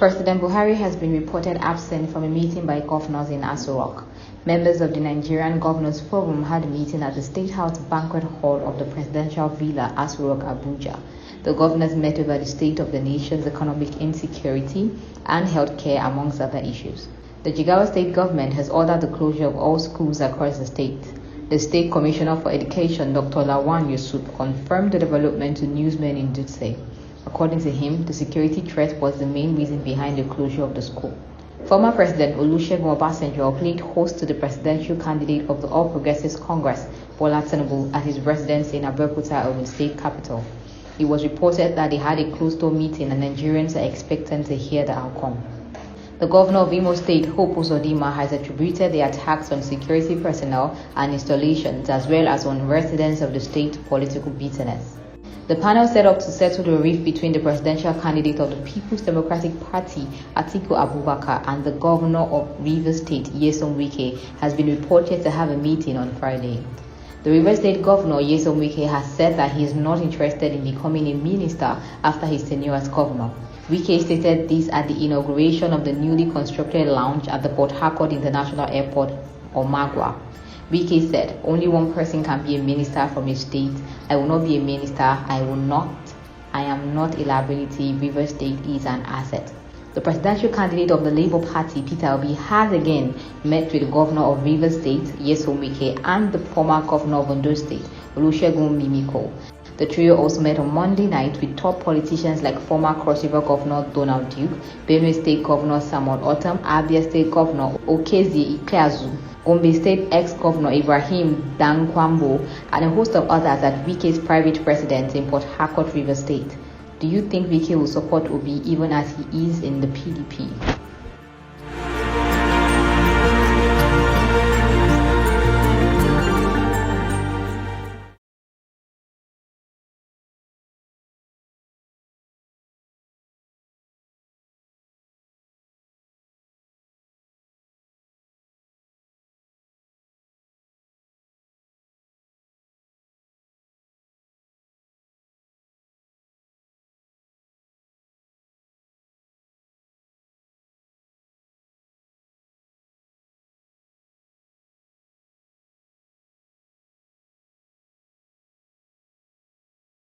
President Buhari has been reported absent from a meeting by governors in Aso Rock. Members of the Nigerian Governors Forum had a meeting at the State House Banquet Hall of the Presidential Villa, Aso Rock, Abuja. The governors met over the state of the nation's economic insecurity and healthcare, amongst other issues. The Jigawa state government has ordered the closure of all schools across the state. The State Commissioner for Education, Dr. Lawan Yusuf, confirmed the development to newsmen in Dutse. According to him, the security threat was the main reason behind the closure of the school. Former President Olusegun Obasanjo played host to the presidential candidate of the All Progressives Congress, Bola Tinubu, at his residence in Abeokuta, Ogun State capital. It was reported that they had a closed-door meeting and Nigerians are expectant to hear the outcome. The governor of Imo State, Hope Uzodinma, has attributed the attacks on security personnel and installations as well as on residents of the state to political bitterness. The panel set up to settle the rift between the presidential candidate of the People's Democratic Party, Atiku Abubakar, and the governor of Rivers State, Nyesom Wike, has been reported to have a meeting on Friday. The Rivers State Governor, Nyesom Wike, has said that he is not interested in becoming a minister after his tenure as governor. Wike stated this at the inauguration of the newly constructed lounge at the Port Harcourt International Airport, Omagwa. Wike said, "Only one person can be a minister from a state. I will not be a minister. I am not a liability. River State is an asset." The presidential candidate of the Labour Party, Peter Obi, has again met with the governor of Rivers State, Nyesom Wike, and the former governor of Ondo State, Olusegun Obasanjo. The trio also met on Monday night with top politicians like former Cross River Governor Donald Duke, Benue State Governor Samuel Otom, Abia State Governor Okezie Ikpeazu, Gombe State ex-Governor Ibrahim Dankwambo, and a host of others at Wike's private residence in Port Harcourt, River State. Do you think Wike will support Obi even as he is in the PDP?